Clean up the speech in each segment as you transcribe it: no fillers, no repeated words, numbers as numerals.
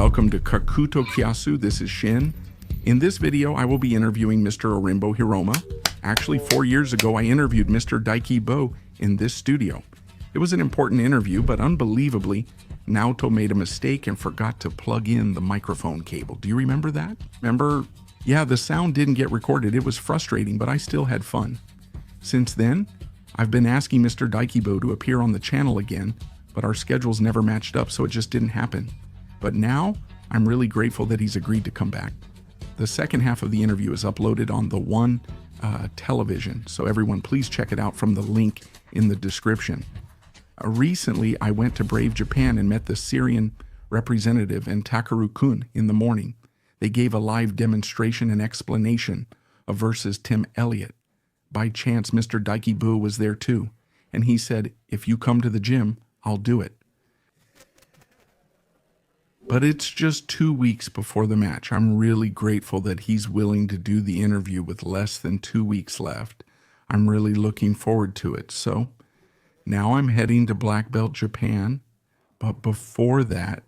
Welcome to Kakuto Kyasu. This is Shin. In this video, I will be interviewing Mr. Orimbo Hiroma. Actually, 4 years ago, I interviewed Mr. Daiki Bo in this studio. It was an important interview, but unbelievably, Naoto made a mistake and forgot to plug in the microphone cable. Do you remember that? Remember? Yeah, the sound didn't get recorded. It was frustrating, but I still had fun. Since then, I've been asking Mr. Daiki Bo to appear on the channel again, but our schedules never matched up, so it just didn't happen. But now, I'm really grateful that he's agreed to come back. The second half of the interview is uploaded on the One television, so everyone please check it out from the link in the description. Recently, I went to Brave Japan and met the Syrian representative and Tatsuro-kun in the morning. They gave a live demonstration and explanation of versus Tim Elliott. By chance, Mr. Daiki Bo was there too, and he said, if you come to the gym, I'll do it. But it's just 2 weeks before the match. I'm really grateful that he's willing to do the interview with less than 2 weeks left. I'm really looking forward to it. So now I'm heading to Black Belt Japan, but before that,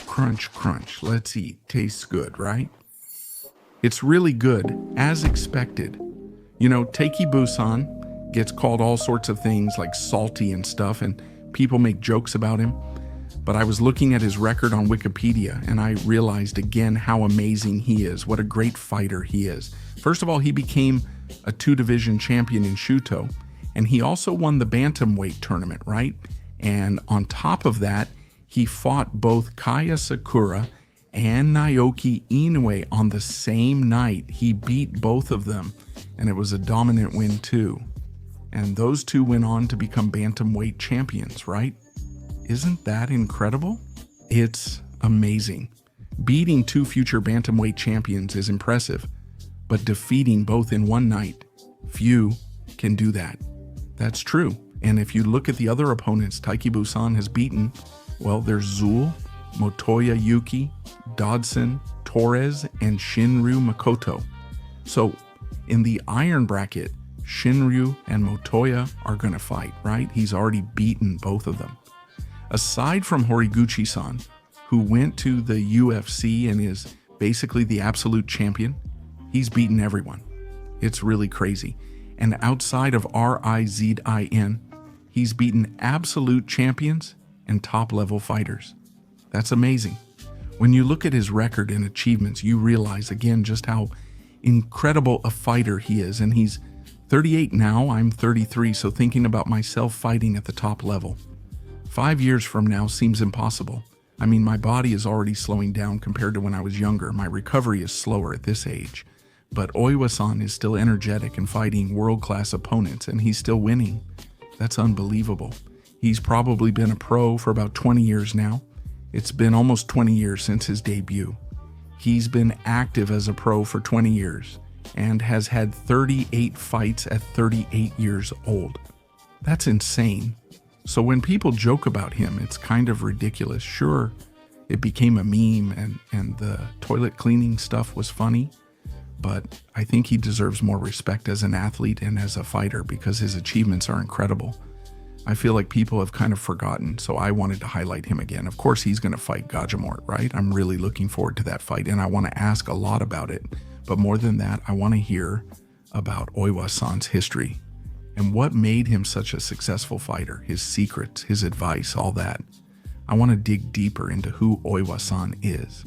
crunch, crunch, let's eat. Tastes good, right? It's really good, as expected. You know, Taiki Busan gets called all sorts of things like salty and stuff, and people make jokes about him. But I was looking at his record on Wikipedia, and I realized again how amazing he is, what a great fighter he is. First of all, he became a 2-division champion in Shuto, and he also won the bantamweight tournament, right? And on top of that, he fought both Kaya Sakura and Naoki Inoue on the same night. He beat both of them, and it was a dominant win too. And those two went on to become bantamweight champions, right? Isn't that incredible? It's amazing. Beating 2 future bantamweight champions is impressive, but defeating both in one night, few can do that. That's true. And if you look at the other opponents Taiki Busan has beaten, well, there's Zul, Motoya Yuki, Dodson, Torres, and Shinryu Makoto. So in the iron bracket, Shinryu and Motoya are going to fight, right? He's already beaten both of them. Aside from Horiguchi-san, who went to the UFC and is basically the absolute champion, he's beaten everyone. It's really crazy. And outside of Rizin, he's beaten absolute champions and top-level fighters. That's amazing. When you look at his record and achievements, you realize again just how incredible a fighter he is. And he's 38 now, I'm 33, so thinking about myself fighting at the top level. 5 years from now seems impossible. I mean, my body is already slowing down compared to when I was younger. My recovery is slower at this age. But Oiwa-san is still energetic and fighting world-class opponents, and he's still winning. That's unbelievable. He's probably been a pro for about 20 years now. It's been almost 20 years since his debut. He's been active as a pro for 20 years and has had 38 fights at 38 years old. That's insane. So when people joke about him, it's kind of ridiculous. Sure, it became a meme and the toilet cleaning stuff was funny, but I think he deserves more respect as an athlete and as a fighter because his achievements are incredible. I feel like people have kind of forgotten, so I wanted to highlight him again. Of course, he's going to fight Gajimort, right? I'm really looking forward to that fight, and I want to ask a lot about it. But more than that, I want to hear about Oiwa-san's history and what made him such a successful fighter, his secrets, his advice, all that. I want to dig deeper into who Oiwa-san is.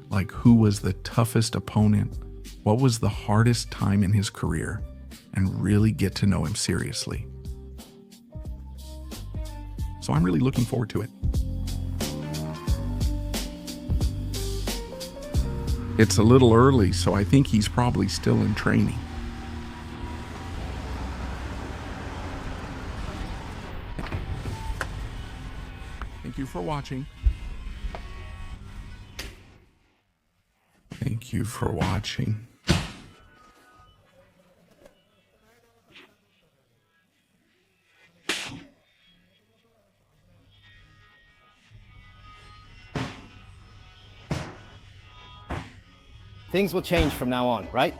Like, who was the toughest opponent? What was the hardest time in his career? And really get to know him seriously. So I'm really looking forward to it. It's a little early, so I think he's probably still in training. Thank you for watching. Thank you for watching. Things will change from now on, right?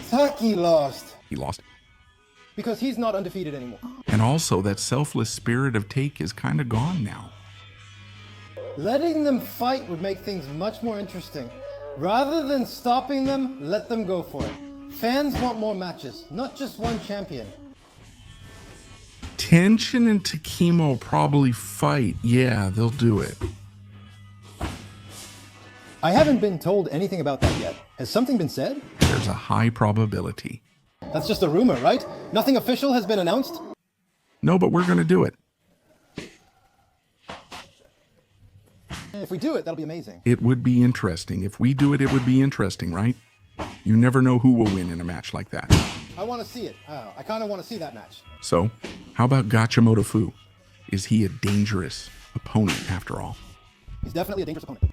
Taki lost. He lost. Because he's not undefeated anymore. And also, that selfless spirit of take is kind of gone now. Letting them fight would make things much more interesting. Rather than stopping them, let them go for it. Fans want more matches, not just one champion. Tenshin and Takemo will probably fight. Yeah, they'll do it. I haven't been told anything about that yet. Has something been said? There's a high probability. That's just a rumor, right? Nothing official has been announced? No, but we're going to do it. If we do it, that'll be amazing. It would be interesting. If we do it, it would be interesting, right? You never know who will win in a match like that. I want to see it. I kind of want to see that match. So, how about Gachimoto Fu? Is he a dangerous opponent after all? He's definitely a dangerous opponent.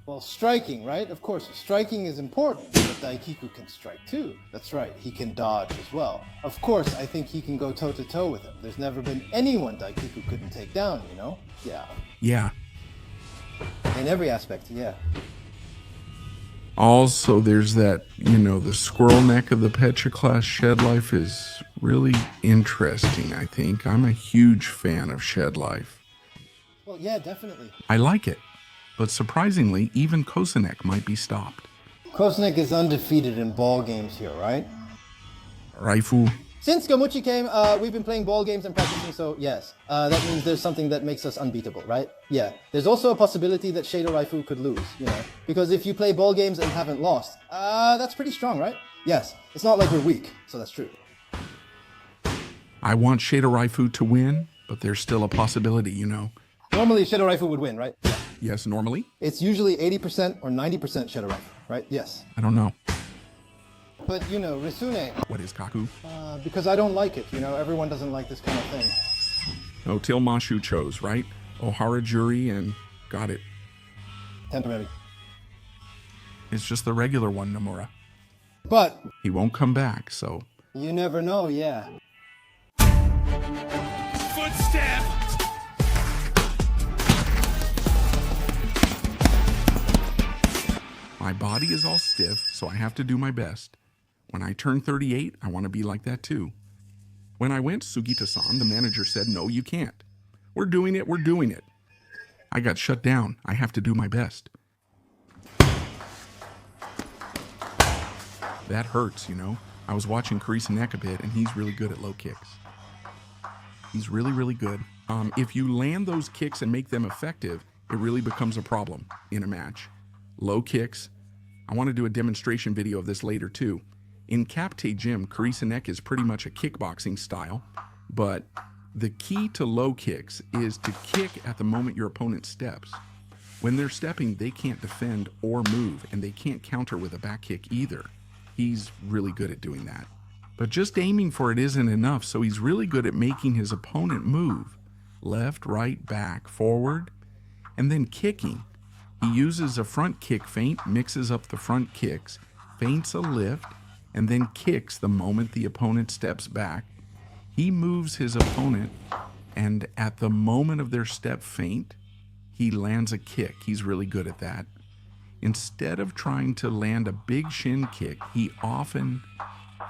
Well, striking, right? Of course, striking is important, but Daikiku can strike too. That's right, he can dodge as well. Of course, I think he can go toe-to-toe with him. There's never been anyone Daikiku couldn't take down, you know? Yeah. Yeah. In every aspect, yeah. Also, there's that, the squirrel neck of the Petra class Shed Life is really interesting, I think. I'm a huge fan of Shed Life. Well, yeah, definitely. I like it. But surprisingly, even Kosanek might be stopped. Kosanek is undefeated in ball games here, right? Raifu. Since Gomuchi came, we've been playing ball games and practicing, so yes. That means there's something that makes us unbeatable, right? Yeah. There's also a possibility that Shado Raifu could lose, because if you play ball games and haven't lost, that's pretty strong, right? Yes. It's not like we're weak, so that's true. I want Shado Raifu to win, but there's still a possibility, Normally, Shado Raifu would win, right? Yes, normally? It's usually 80% or 90% Shado Raifu, right? Yes. I don't know. But, Risune. What is Kaku? Because I don't like it, everyone doesn't like this kind of thing. Oh, Mashu chose, right? Ohara Jury and got it. Temporary. It's just the regular one, Nomura. But he won't come back, so. You never know, yeah. Footstep! My body is all stiff, so I have to do my best. When I turn 38, I want to be like that too. When I went, Sugita-san, the manager, said, no, you can't. We're doing it. I got shut down. I have to do my best. That hurts, I was watching Kurisanek a bit, and he's really good at low kicks. He's really, really good. If you land those kicks and make them effective, it really becomes a problem in a match. Low kicks. I want to do a demonstration video of this later too. In Capte Gym, Kurisanek is pretty much a kickboxing style, but the key to low kicks is to kick at the moment your opponent steps. When they're stepping, they can't defend or move, and they can't counter with a back kick either. He's really good at doing that. But just aiming for it isn't enough, so he's really good at making his opponent move. Left, right, back, forward, and then kicking. He uses a front kick feint, mixes up the front kicks, feints a lift, and then kicks the moment the opponent steps back. He moves his opponent, and at the moment of their step feint, he lands a kick. He's really good at that. Instead of trying to land a big shin kick, he often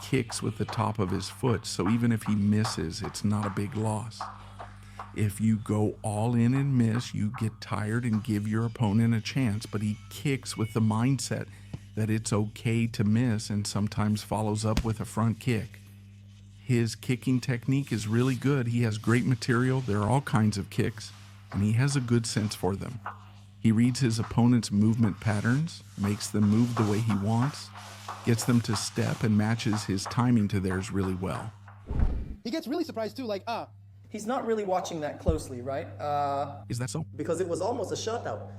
kicks with the top of his foot, so even if he misses, it's not a big loss. If you go all in and miss, you get tired and give your opponent a chance, but he kicks with the mindset that it's okay to miss and sometimes follows up with a front kick. His kicking technique is really good. He has great material. There are all kinds of kicks, and he has a good sense for them. He reads his opponent's movement patterns, makes them move the way he wants, gets them to step, and matches his timing to theirs really well. He gets really surprised too, He's not really watching that closely, right? Is that so? Because it was almost a shutout.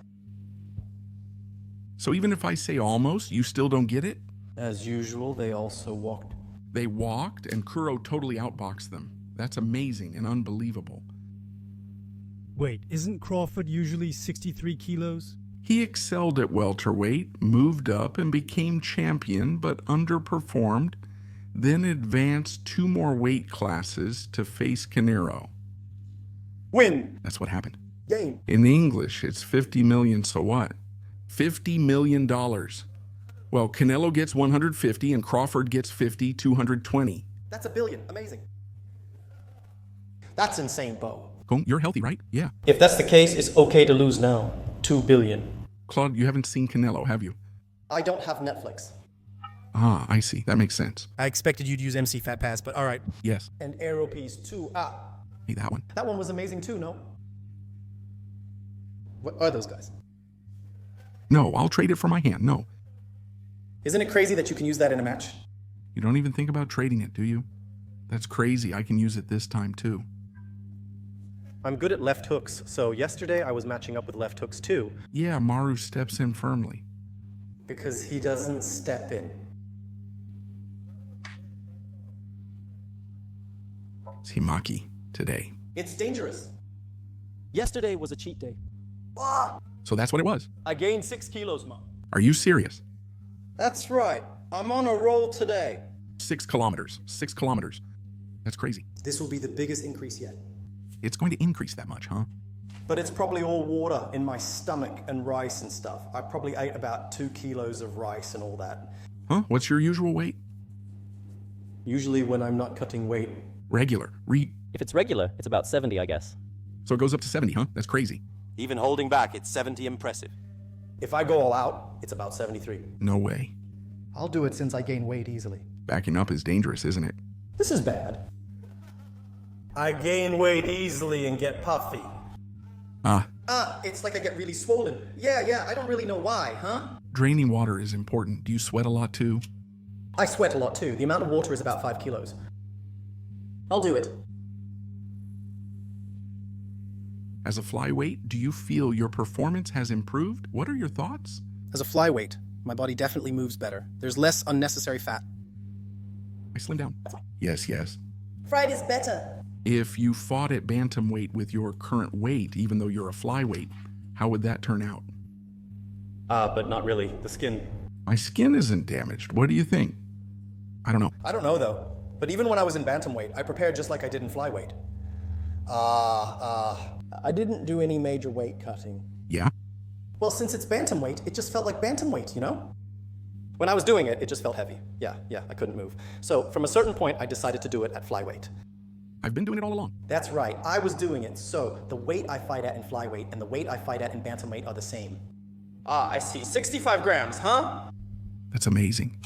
So even if I say almost, you still don't get it? As usual, they also walked. They walked, and Kuro totally outboxed them. That's amazing and unbelievable. Wait, isn't Crawford usually 63 kilos? He excelled at welterweight, moved up and became champion, but underperformed, then advanced 2 more weight classes to face Canero. Win! That's what happened. Game! In English, it's 50 million, so what? $50 million. Well, Canelo gets 150 and Crawford gets 50, 220. That's $1 billion. Amazing. That's insane, Bo. Kung, you're healthy, right? Yeah. If that's the case, it's okay to lose now. 2 billion. Claude, you haven't seen Canelo, have you? I don't have Netflix. Ah, I see. That makes sense. I expected you'd use MC Fat Pass, but alright. Yes. And Aero Piece 2. Hey, that one. That one was amazing too, no? What are those guys? No, I'll trade it for my hand. No. Isn't it crazy that you can use that in a match? You don't even think about trading it, do you? That's crazy. I can use it this time, too. I'm good at left hooks, so yesterday I was matching up with left hooks too. Yeah, Maru steps in firmly. Because he doesn't step in. Himaki today. It's dangerous. Yesterday was a cheat day. So that's what it was. I gained 6 kilos, Mom. Are you serious? That's right. I'm on a roll today. 6 kilometers. 6 kilometers. That's crazy. This will be the biggest increase yet. It's going to increase that much, huh? But it's probably all water in my stomach and rice and stuff. I probably ate about 2 kilos of rice and all that. Huh? What's your usual weight? Usually when I'm not cutting weight. Regular. If it's regular, it's about 70, I guess. So it goes up to 70, huh? That's crazy. Even holding back, it's 70 impressive. If I go all out, it's about 73. No way. I'll do it since I gain weight easily. Backing up is dangerous, isn't it? This is bad. I gain weight easily and get puffy. It's like I get really swollen. Yeah, I don't really know why, huh? Draining water is important. Do you sweat a lot too? I sweat a lot too. The amount of water is about 5 kilos. I'll do it. As a flyweight, do you feel your performance has improved? What are your thoughts? As a flyweight, my body definitely moves better. There's less unnecessary fat. I slim down. Yes. Fried is better. If you fought at bantamweight with your current weight, even though you're a flyweight, how would that turn out? But not really. The skin. My skin isn't damaged. What do you think? I don't know. I don't know though. But even when I was in bantamweight, I prepared just like I did in flyweight. I didn't do any major weight cutting. Yeah? Well, since it's bantamweight, it just felt like bantamweight, you know? When I was doing it, it just felt heavy. Yeah, I couldn't move. So from a certain point, I decided to do it at flyweight. I've been doing it all along. That's right, I was doing it. So the weight I fight at in flyweight and the weight I fight at in bantamweight are the same. I see. 65 grams, huh? That's amazing.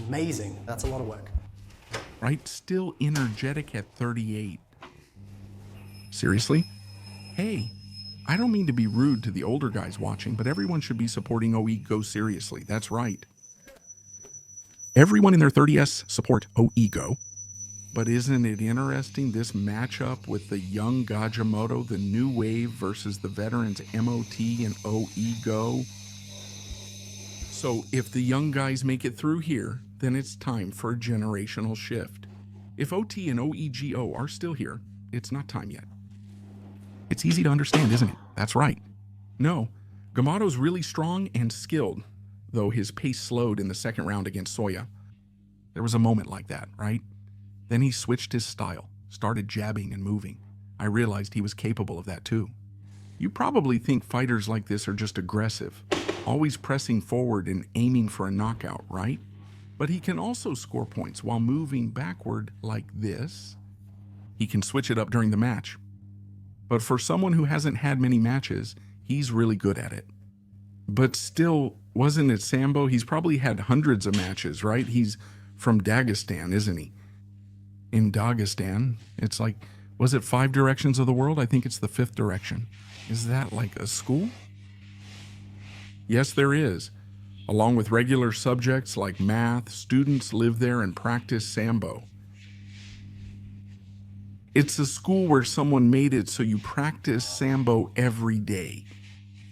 Amazing. That's a lot of work. Right? Still energetic at 38. Seriously? Hey, I don't mean to be rude to the older guys watching, but everyone should be supporting OE Go seriously. That's right. Everyone in their 30s support OE Go. But isn't it interesting, this matchup with the young Gajimoto, the new wave versus the veterans MOT and OE Go? So if the young guys make it through here, then it's time for a generational shift. If OT and OEGO are still here, it's not time yet. It's easy to understand, isn't it? That's right. No, Gamato's really strong and skilled, though his pace slowed in the second round against Soya. There was a moment like that, right? Then he switched his style, started jabbing and moving. I realized he was capable of that too. You probably think fighters like this are just aggressive, always pressing forward and aiming for a knockout, right? But he can also score points while moving backward like this. He can switch it up during the match. But for someone who hasn't had many matches, he's really good at it. But still, wasn't it Sambo? He's probably had hundreds of matches, right? He's from Dagestan, isn't he? In Dagestan, it's like, was it 5 directions of the world? I think it's the 5th direction. Is that like a school? Yes, there is. Along with regular subjects like math, students live there and practice Sambo. It's a school where someone made it so you practice Sambo every day.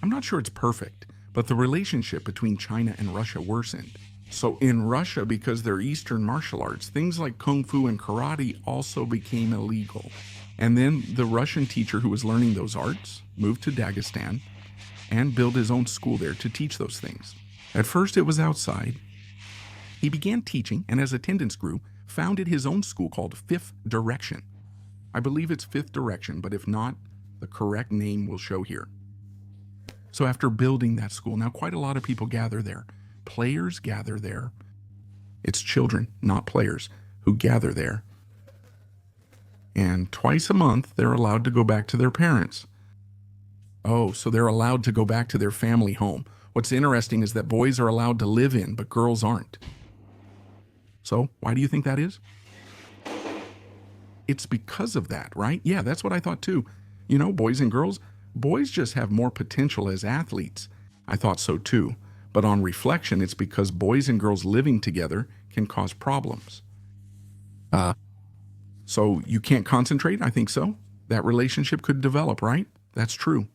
I'm not sure it's perfect, but the relationship between China and Russia worsened. So in Russia, because they're Eastern martial arts, things like Kung Fu and Karate also became illegal. And then the Russian teacher who was learning those arts moved to Dagestan and built his own school there to teach those things. At first it was outside. He began teaching, and as attendance grew, founded his own school called 5th Direction. I believe it's 5th Direction, but if not, the correct name will show here. So after building that school, now quite a lot of people gather there. Players gather there. It's children, not players, who gather there. And twice a month, they're allowed to go back to their parents. Oh, so they're allowed to go back to their family home. What's interesting is that boys are allowed to live in, but girls aren't. So, why do you think that is? It's because of that, right? Yeah, that's what I thought too. You know, boys and girls, boys just have more potential as athletes. I thought so too. But on reflection, it's because boys and girls living together can cause problems. So you can't concentrate? I think so. That relationship could develop, right? That's true.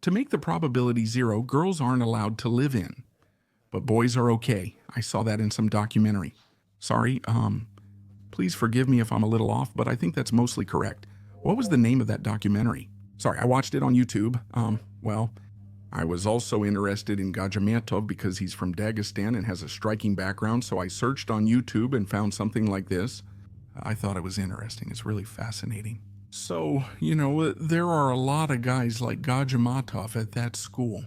To make the probability 0, girls aren't allowed to live in, but boys are okay. I saw that in some documentary. Sorry, please forgive me if I'm a little off, but I think that's mostly correct. What was the name of that documentary? Sorry, I watched it on YouTube. Well, I was also interested in Gajimatov because he's from Dagestan and has a striking background, so I searched on YouTube and found something like this. I thought it was interesting. It's really fascinating. So, you know, there are a lot of guys like Gajimatov at that school.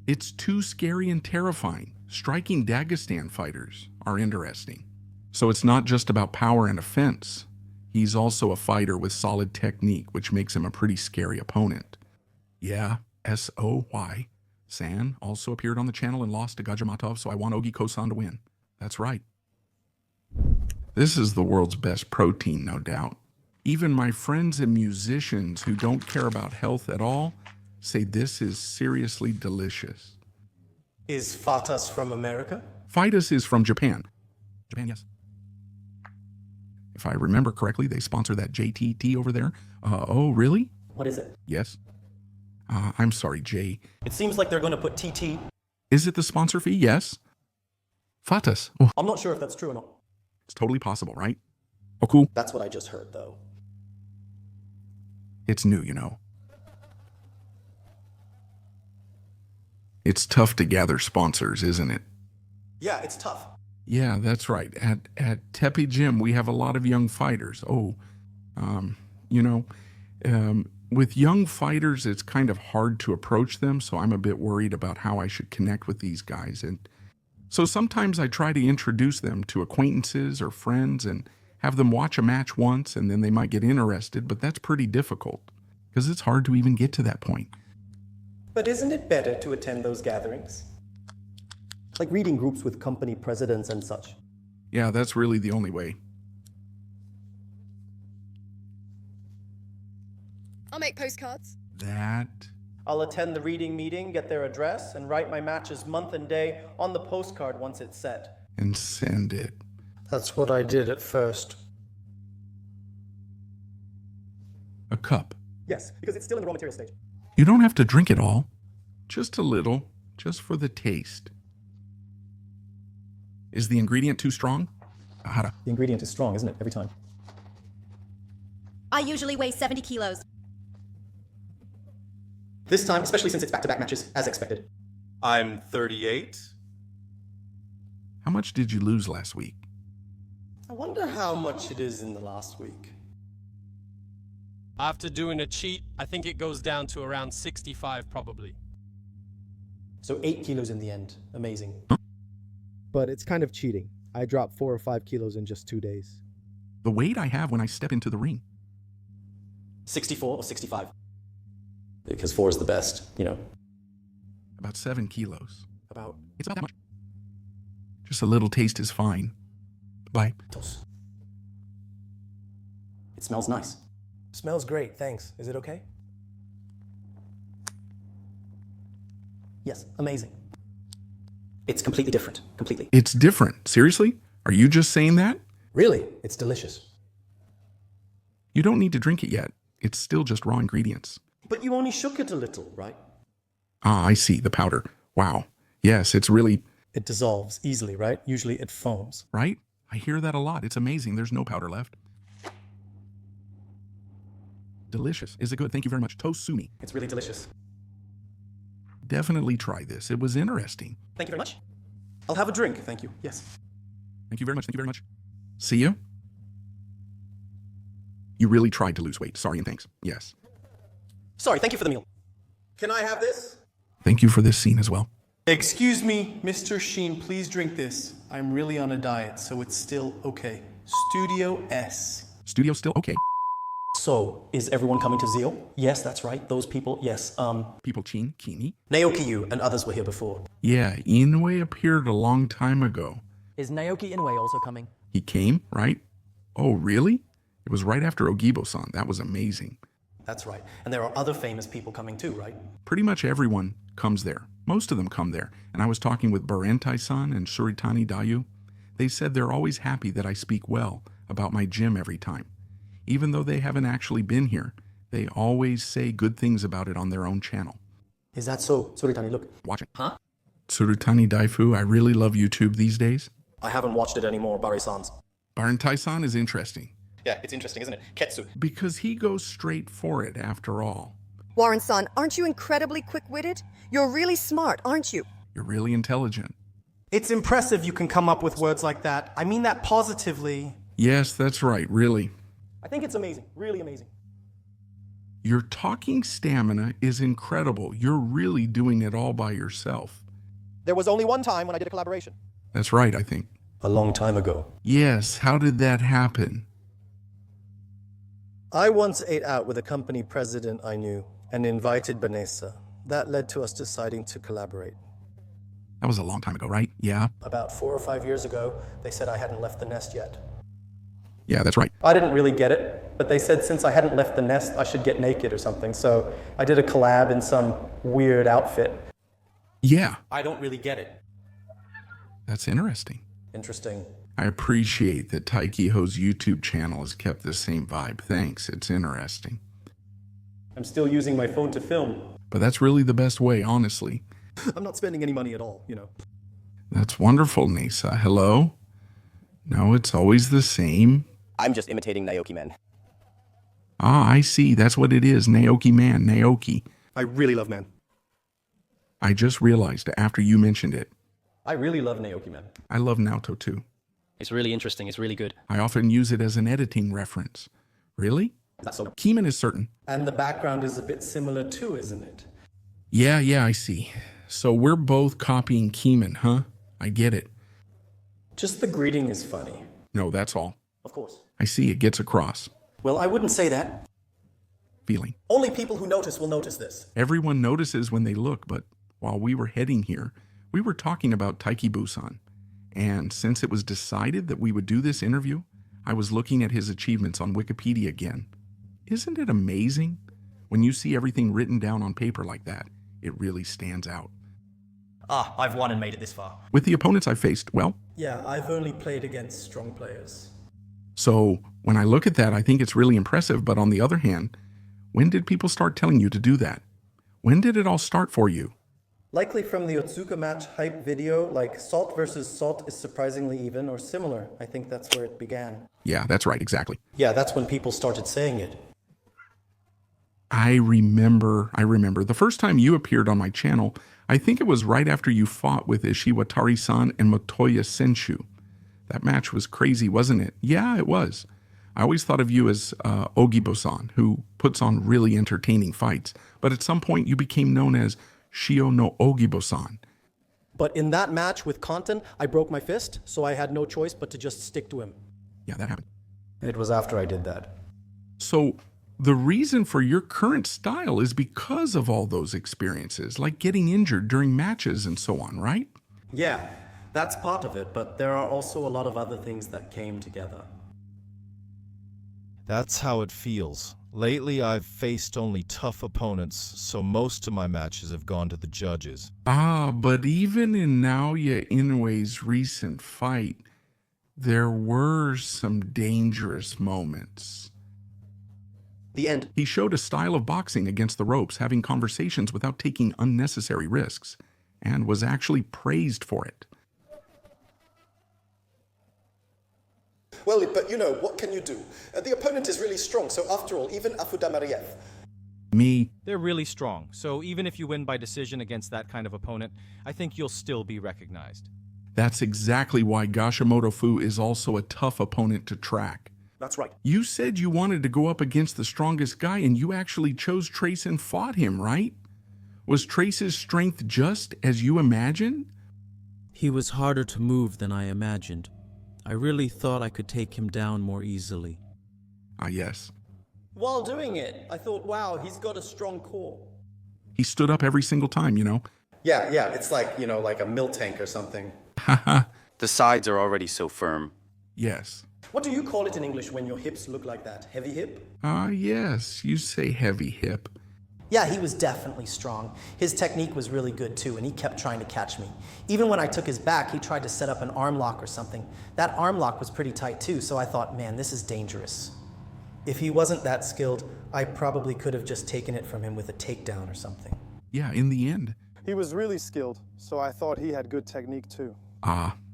It's too scary and terrifying. Striking Dagestan fighters are interesting. So it's not just about power and offense. He's also a fighter with solid technique, which makes him a pretty scary opponent. Yeah, SOY. San also appeared on the channel and lost to Gajimatov, so I want Ogi Kosan to win. That's right. This is the world's best protein, no doubt. Even my friends and musicians who don't care about health at all say this is seriously delicious. Is Fatas from America? Fitus is from Japan. Japan, yes. If I remember correctly, they sponsor that JTT over there. Oh, really? What is it? Yes. I'm sorry, Jay. It seems like they're going to put TT. Is it the sponsor fee? Yes. Fatas. Oh, I'm not sure if that's true or not. it's totally possible, right? Oh, cool. That's what I just heard, though. It's new, you know. It's tough to gather sponsors, isn't it? Yeah, it's tough. Yeah, that's right. At Tepe Gym, we have a lot of young fighters. With young fighters, it's kind of hard to approach them, so I'm a bit worried about how I should connect with these guys. And so sometimes I try to introduce them to acquaintances or friends and have them watch a match once, and then they might get interested, but that's pretty difficult because it's hard to even get to that point. But isn't it better to attend those gatherings? Like reading groups with company presidents and such. Yeah, that's really the only way. I'll make postcards. That... I'll attend the reading meeting, get their address, and write my match's month and day on the postcard once it's set. And send it. That's what I did at first. A cup. Yes, because it's still in the raw material stage. You don't have to drink it all. Just a little, just for the taste. Is the ingredient too strong? The ingredient is strong, isn't it? Every time. I usually weigh 70 kilos. This time, especially since it's back-to-back matches, as expected. I'm 38. How much did you lose last week? I wonder how much it is in the last week. After doing a cheat, I think it goes down to around 65 probably. So 8 kilos in the end. Amazing. But it's kind of cheating. I dropped 4 or 5 kilos in just 2 days. The weight I have when I step into the ring. 64 or 65. Because 4 is the best, you know. About 7 kilos. About... It's not that much. Just a little taste is fine. Bye. It smells nice. Smells great, thanks. Is it okay? Yes, amazing. It's completely different. Completely. It's different. Seriously? Are you just saying that? Really? It's delicious. You don't need to drink it yet. It's still just raw ingredients. But you only shook it a little, right? Ah, I see. The powder. Wow. Yes, it's really... It dissolves easily, right? Usually it foams. Right? I hear that a lot. It's amazing. There's no powder left. Delicious. Is it good? Thank you very much. Tosumi. It's really delicious. Definitely try this. It was interesting. Thank you very much. I'll have a drink. Thank you. Yes. Thank you very much. Thank you very much. See you. You really tried to lose weight. Sorry and thanks. Yes. Sorry, thank you for the meal. Can I have this? Thank you for this scene as well. Excuse me, Mr. Sheen, please drink this. I'm really on a diet, so it's still okay. Studio S. Studio still? Okay. So, is everyone coming to Zeal? Yes, that's right. Those people, yes. People Chin, Kimi? Naoki Yu and others were here before. Yeah, Inoue appeared a long time ago. Is Naoki Inoue also coming? He came, right? Oh, really? It was right after Ogibo-san. That was amazing. That's right. And there are other famous people coming too, right? Pretty much everyone comes there. Most of them come there. And I was talking with Barentai-san and Suritani Dayu. They said they're always happy that I speak well about my gym every time. Even though they haven't actually been here, they always say good things about it on their own channel. Is that so? Suritani, look. Watch it. Huh? Suritani Daifu, I really love YouTube these days. I haven't watched it anymore, Bare-san's. Barentai-san is interesting. Yeah, it's interesting, isn't it? Ketsu. Because he goes straight for it, after all. Warren-san, aren't you incredibly quick-witted? You're really smart, aren't you? You're really intelligent. It's impressive you can come up with words like that. I mean that positively. Yes, that's right, really. I think it's amazing, really amazing. Your talking stamina is incredible. You're really doing it all by yourself. There was only one time when I did a collaboration. That's right, I think. A long time ago. Yes, how did that happen? I once ate out with a company president I knew and invited Vanessa. That led to us deciding to collaborate. That was a long time ago, right? Yeah? About 4 or 5 years ago, they said I hadn't left the nest yet. Yeah, that's right. I didn't really get it, but they said since I hadn't left the nest, I should get naked or something. So I did a collab in some weird outfit. Yeah. I don't really get it. That's interesting. Interesting. I appreciate that Taikiho's YouTube channel has kept the same vibe. Thanks, it's interesting. I'm still using my phone to film. But that's really the best way, honestly. I'm not spending any money at all, you know. That's wonderful, Nisa. Hello? No, it's always the same. I'm just imitating Naoki Man. Ah, I see. That's what it is. Naoki Man. Naoki. I really love man. I just realized after you mentioned it. I really love Naoki Man. I love Naoto too. It's really interesting. It's really good. I often use it as an editing reference. Really? That's so. Keeman is certain. And the background is a bit similar too, isn't it? Yeah, I see. So we're both copying Keeman, huh? I get it. Just the greeting is funny. No, that's all. Of course. I see it gets across. Well, I wouldn't say that. Feeling. Only people who notice will notice this. Everyone notices when they look, but while we were heading here, we were talking about Taikibu-san. And since it was decided that we would do this interview, I was looking at his achievements on Wikipedia again. Isn't it amazing? When you see everything written down on paper like that, it really stands out. Ah, I've won and made it this far. With the opponents I faced, well... Yeah, I've only played against strong players. So when I look at that, I think it's really impressive. But on the other hand, when did people start telling you to do that? When did it all start for you? Likely from the Otsuka match hype video, like salt versus salt is surprisingly even or similar. I think that's where it began. Yeah, that's right, exactly. Yeah, that's when people started saying it. I remember. The first time you appeared on my channel, I think it was right after you fought with Ishiwatari-san and Motoya Senshu. That match was crazy, wasn't it? Yeah, it was. I always thought of you as Ogibo-san, who puts on really entertaining fights. But at some point, you became known as Shio no Ogibo-san. But in that match with Kanten, I broke my fist, so I had no choice but to just stick to him. Yeah, that happened. It was after I did that. So the reason for your current style is because of all those experiences, like getting injured during matches and so on, right? Yeah, that's part of it, but there are also a lot of other things that came together. That's how it feels. Lately, I've faced only tough opponents, so most of my matches have gone to the judges. Ah, but even in Naoya Inoue's recent fight, there were some dangerous moments. The end. He showed a style of boxing against the ropes, having conversations without taking unnecessary risks, and was actually praised for it. Well, but you know, what can you do? The opponent is really strong, so after all, even Afuda Mariev. Me. They're really strong, so even if you win by decision against that kind of opponent, I think you'll still be recognized. That's exactly why Gashimoto Fu is also a tough opponent to track. That's right. You said you wanted to go up against the strongest guy, and you actually chose Trace and fought him, right? Was Trace's strength just as you imagined? He was harder to move than I imagined. I really thought I could take him down more easily. Ah, yes. While doing it, I thought, wow, he's got a strong core. He stood up every single time, you know? Yeah, it's like, like a milk tank or something. The sides are already so firm. Yes. What do you call it in English when your hips look like that? Heavy hip? Yes, you say heavy hip. Yeah, he was definitely strong. His technique was really good too, and he kept trying to catch me. Even when I took his back, he tried to set up an arm lock or something. That arm lock was pretty tight too, so I thought, man, this is dangerous. If he wasn't that skilled, I probably could have just taken it from him with a takedown or something. Yeah, in the end. He was really skilled, so I thought he had good technique too.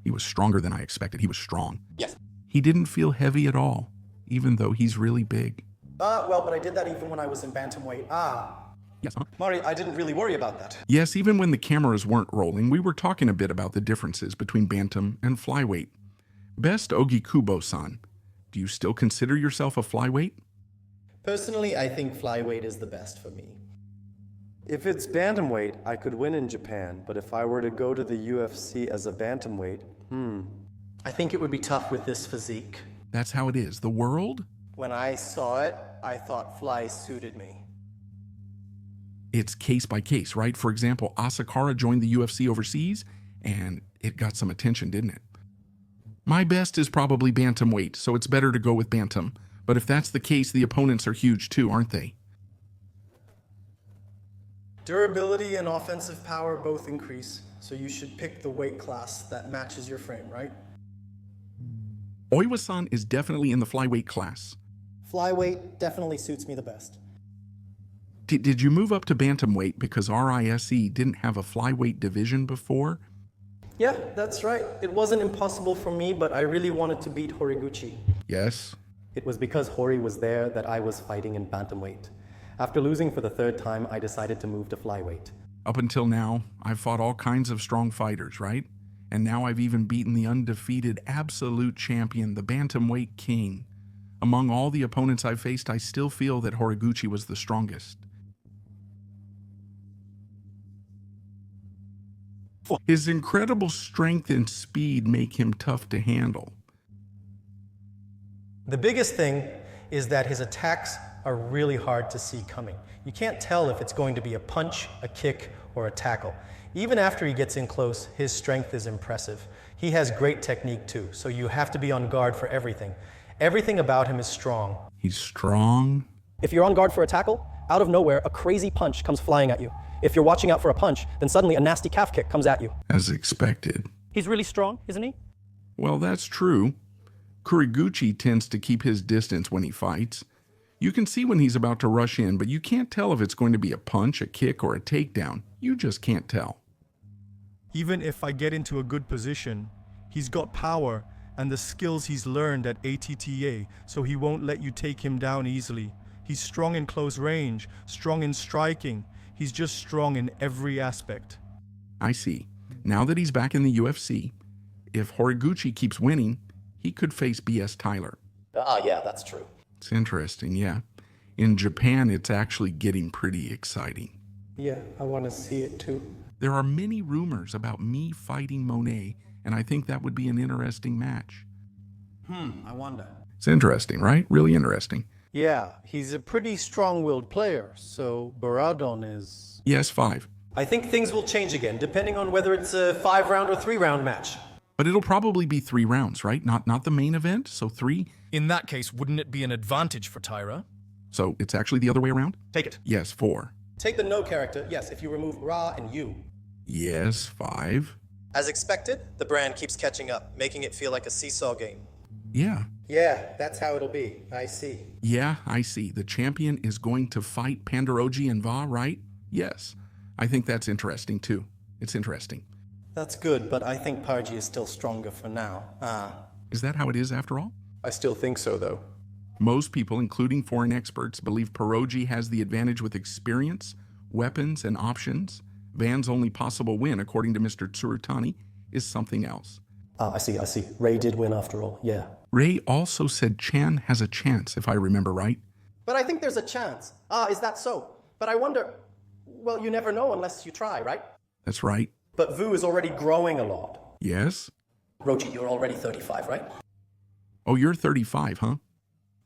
He was stronger than I expected. He was strong. Yes. He didn't feel heavy at all, even though he's really big. Well, but I did that even when I was in bantamweight. Yes, huh? Mari, I didn't really worry about that. Yes, even when the cameras weren't rolling, we were talking a bit about the differences between bantam and flyweight. Best Ogi Kubo-san, do you still consider yourself a flyweight? Personally, I think flyweight is the best for me. If it's bantamweight, I could win in Japan, but if I were to go to the UFC as a bantamweight, I think it would be tough with this physique. That's how it is. The world? When I saw it, I thought fly suited me. It's case by case, right? For example, Asakara joined the UFC overseas, and it got some attention, didn't it? My best is probably bantamweight, so it's better to go with bantam. But if that's the case, the opponents are huge too, aren't they? Durability and offensive power both increase, so you should pick the weight class that matches your frame, right? Oiwa-san is definitely in the flyweight class. Flyweight definitely suits me the best. Did you move up to bantamweight because RISE didn't have a flyweight division before? Yeah, that's right. It wasn't impossible for me, but I really wanted to beat Horiguchi. Yes. It was because Hori was there that I was fighting in bantamweight. After losing for the third time, I decided to move to flyweight. Up until now, I've fought all kinds of strong fighters, right? And now I've even beaten the undefeated absolute champion, the bantamweight king. Among all the opponents I've faced, I still feel that Horiguchi was the strongest. His incredible strength and speed make him tough to handle. The biggest thing is that his attacks are really hard to see coming. You can't tell if it's going to be a punch, a kick, or a tackle. Even after he gets in close, his strength is impressive. He has great technique too, so you have to be on guard for everything. Everything about him is strong. He's strong? If you're on guard for a tackle, out of nowhere, a crazy punch comes flying at you. If you're watching out for a punch, then suddenly a nasty calf kick comes at you. As expected. He's really strong, isn't he? Well, that's true. Horiguchi tends to keep his distance when he fights. You can see when he's about to rush in, but you can't tell if it's going to be a punch, a kick, or a takedown. You just can't tell. Even if I get into a good position, he's got power and the skills he's learned at ATTA, so he won't let you take him down easily. He's strong in close range, strong in striking. He's just strong in every aspect. I see. Now that he's back in the UFC, if Horiguchi keeps winning, he could face B.S. Tyler. Yeah, that's true. It's interesting, yeah. In Japan, it's actually getting pretty exciting. Yeah, I want to see it too. There are many rumors about me fighting Monet, and I think that would be an interesting match. I wonder. It's interesting, right? Really interesting. Yeah, he's a pretty strong-willed player, so Baradon is... Yes, 5. I think things will change again, depending on whether it's a 5-round or 3-round match. But it'll probably be 3 rounds, right? Not the main event, so 3? In that case, wouldn't it be an advantage for Taira? So it's actually the other way around? Take it. Yes, 4. Take the no character, yes, if you remove Ra and Yu. Yes, 5. As expected, the brand keeps catching up, making it feel like a seesaw game. Yeah. Yeah, that's how it'll be. I see. Yeah, I see. The champion is going to fight Pandaroji and Va, right? Yes. I think that's interesting, too. It's interesting. That's good, but I think Parji is still stronger for now. Is that how it is, after all? I still think so, though. Most people, including foreign experts, believe Pierogi has the advantage with experience, weapons, and options. Van's only possible win, according to Mr. Tsurutani, is something else. I see. Ray did win after all, yeah. Ray also said Chan has a chance, if I remember right. But I think there's a chance. Is that so? But I wonder... Well, you never know unless you try, right? That's right. But Vu is already growing a lot. Yes? Roji, you're already 35, right? Oh, you're 35, huh?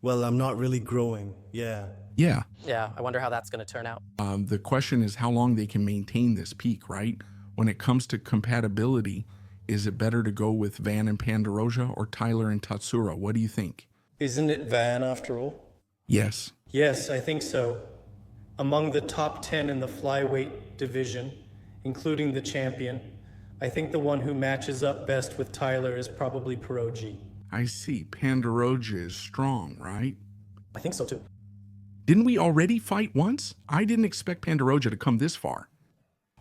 Well, I'm not really growing. Yeah. Yeah. Yeah, I wonder how that's going to turn out. The question is how long they can maintain this peak, right? When it comes to compatibility, is it better to go with Van and Pandaroja or Tyler and Tatsuro? What do you think? Isn't it Van after all? Yes. Yes, I think so. Among the top 10 in the flyweight division, including the champion, I think the one who matches up best with Tyler is probably Pierogi. I see. Pandaroja is strong, right? I think so too. Didn't we already fight once? I didn't expect Pandaroja to come this far.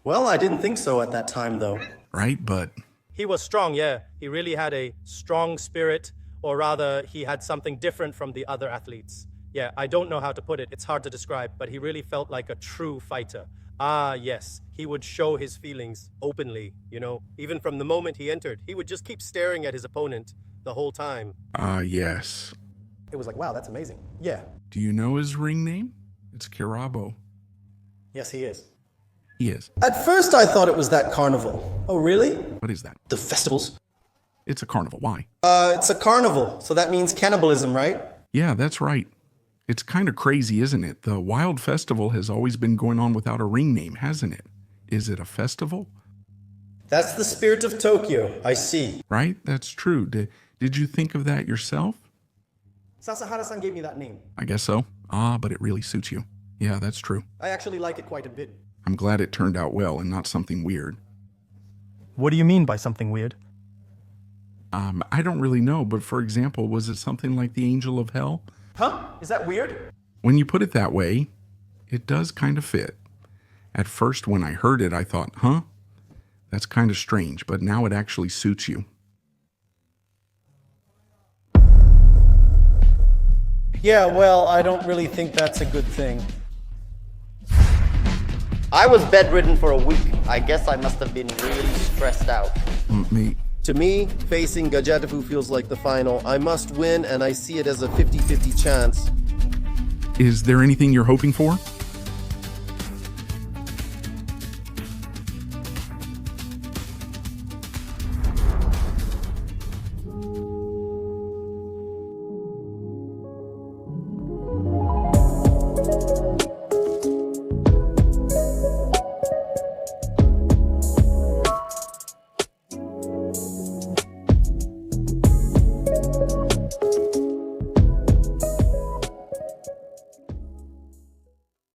Well, I didn't think so at that time, though. Right, but... He was strong, yeah. He really had a strong spirit, or rather, he had something different from the other athletes. Yeah, I don't know how to put it. It's hard to describe, but he really felt like a true fighter. Ah, yes. He would show his feelings openly, you know. Even from the moment he entered, he would just keep staring at his opponent the whole time. Ah, yes. It was like, wow, that's amazing. Yeah. Do you know his ring name? It's Kirabo. Yes, he is. He is. At first, I thought it was that carnival. Oh, really? What is that? The festivals. It's a carnival. Why? It's a carnival, so that means cannibalism, right? Yeah, that's right. It's kind of crazy, isn't it? The Wild Festival has always been going on without a ring name, hasn't it? Is it a festival? That's the spirit of Tokyo, I see. Right? That's true. Did you think of that yourself? Sasahara-san gave me that name. I guess so. Ah, but it really suits you. Yeah, that's true. I actually like it quite a bit. I'm glad it turned out well and not something weird. What do you mean by something weird? I don't really know, but for example, was it something like the Angel of Hell? Huh? Is that weird? When you put it that way, it does kind of fit. At first, when I heard it, I thought, huh? That's kind of strange, but now it actually suits you. Yeah, well, I don't really think that's a good thing. I was bedridden for a week. I guess I must have been really stressed out. Me. To me, facing Gajatafu feels like the final. I must win, and I see it as a 50-50 chance. Is there anything you're hoping for?